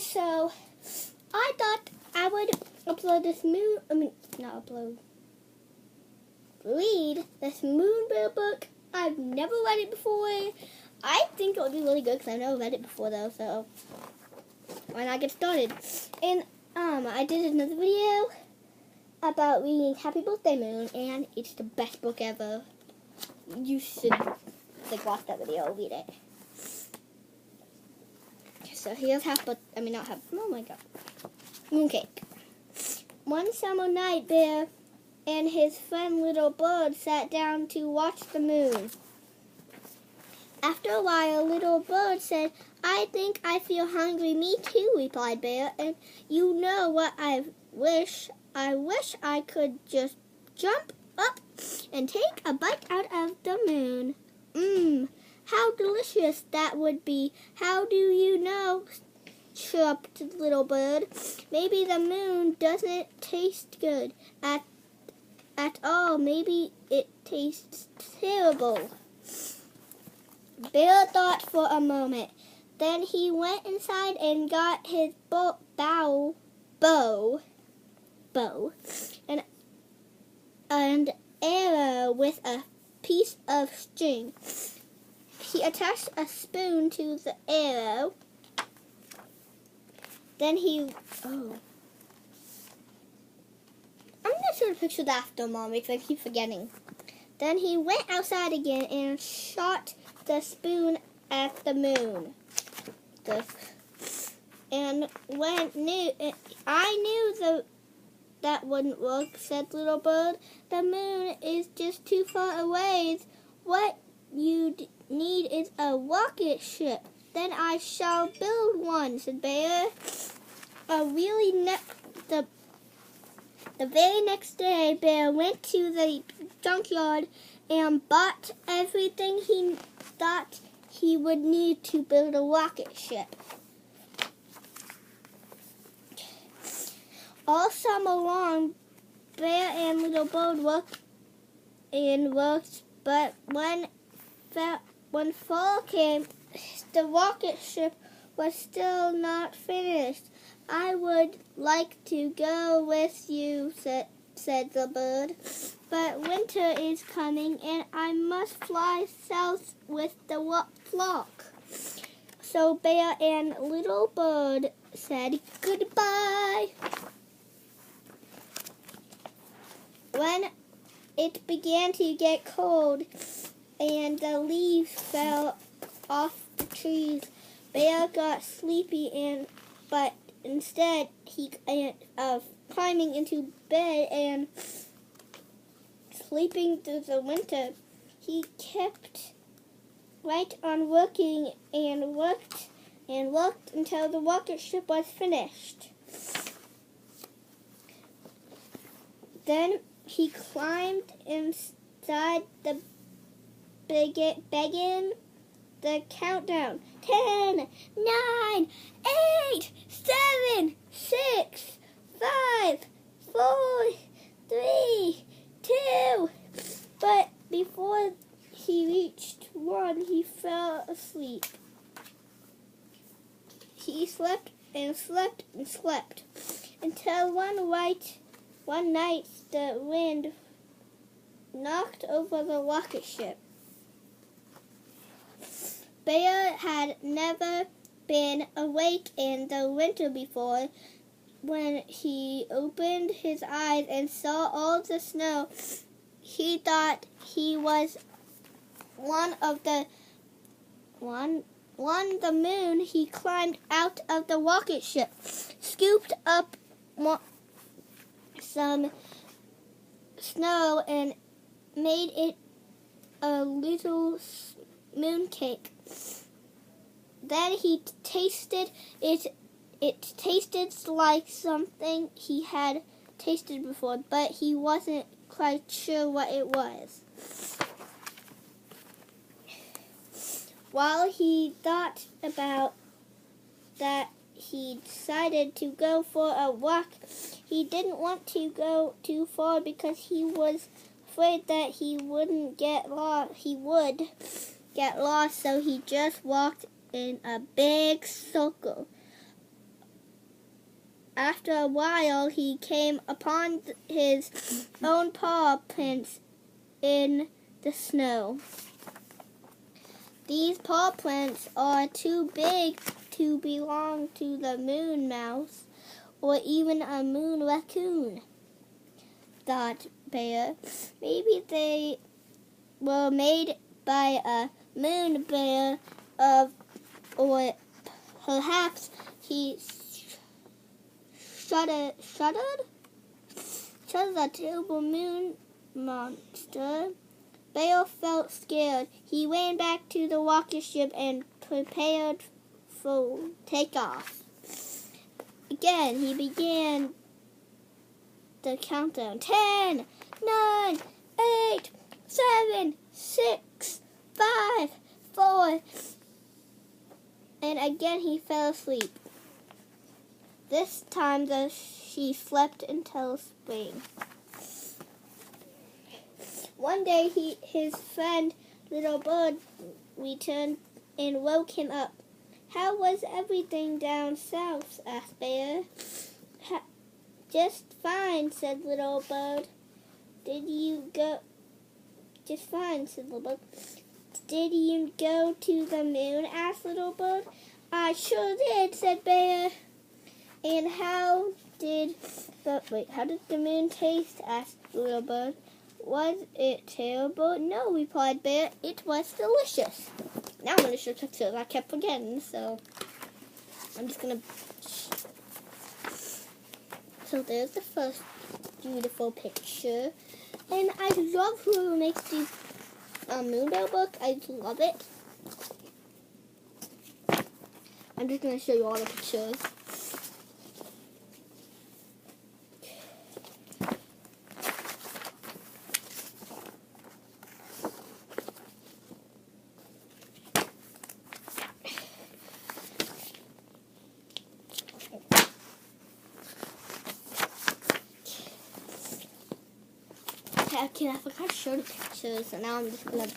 guys, so I thought I would upload this read this Moonbear book. I've never read it before. I think it would be really good because I've never read it before though, so why not get started? And I did another video about reading Happy Birthday Moon, and it's the best book ever. You should watch that video, read it. So here's oh my god. Mooncake. One summer night, Bear and his friend Little Bird sat down to watch the moon. After a while, Little Bird said, "I think I feel hungry." "Me too," replied Bear, "and you know what I wish? I wish I could just jump up and take a bite out of the moon." How delicious that would be." "How do you know?" chirped Little Bird. "Maybe the moon doesn't taste good at all. Maybe it tastes terrible." Bear thought for a moment. Then he went inside and got his bow and arrow with a piece of string. He attached a spoon to the arrow. Then I'm not sure to picture the after, Mom, because I keep forgetting. Then he went outside again and shot the spoon at the moon. I knew that wouldn't work," said Little Bird. "The moon is just too far away. What you need is a rocket ship." "Then I shall build one," said Bear. The very next day, Bear went to the junkyard and bought everything he thought he would need to build a rocket ship. All summer long, Bear and Little Bird worked, but when fall came, the rocket ship was still not finished. "I would like to go with you," said the bird, "but winter is coming and I must fly south with the flock." So Bear and Little Bird said goodbye. When it began to get cold and the leaves fell off the trees, Bear got sleepy, but instead of climbing into bed and sleeping through the winter, he kept right on working and worked until the rocket ship was finished. Then he climbed inside began the countdown. 10, 9, 8, 7, 6, 5, 4, 3, 2. But before he reached 1, he fell asleep. He slept and slept and slept until one night the wind knocked over the rocket ship. Bear had never been awake in the winter before. When he opened his eyes and saw all the snow, he thought he was on the moon. He climbed out of the rocket ship, scooped up some snow, and made it a little mooncake. Then he tasted it. It tasted like something he had tasted before, but he wasn't quite sure what it was. While he thought about that, he decided to go for a walk. He didn't want to go too far because he was afraid that he would get lost, so he just walked in a big circle. After a while, he came upon his own paw prints in the snow. These paw prints are too big to belong to the moon mouse or even a moon raccoon, thought Bear. Maybe they were made by a moon bear or perhaps he shuddered a terrible moon monster. Bear felt scared. He ran back to the rocket ship and prepared for takeoff. Again, he began the countdown. 10, 9, 8, 7, 6, 5, 4. And again he fell asleep. This time she slept until spring. One day his friend Little Bird returned and woke him up. How was everything down south? Asked Bear. Just fine, said Little Bird. Did you go? Just fine, said Little Bird. Did you go to the moon? Asked Little Bird. I sure did, said Bear. And how did the moon taste? Asked Little Bird. Was it terrible? No, replied Bear. It was delicious. Now I'm going to show pictures. I kept forgetting, so I'm just going to... So there's the first beautiful picture. And I love who makes these Moonbear book. I just love it. I'm just going to show you all the pictures. Okay, I forgot to show the pictures, and now I'm just going to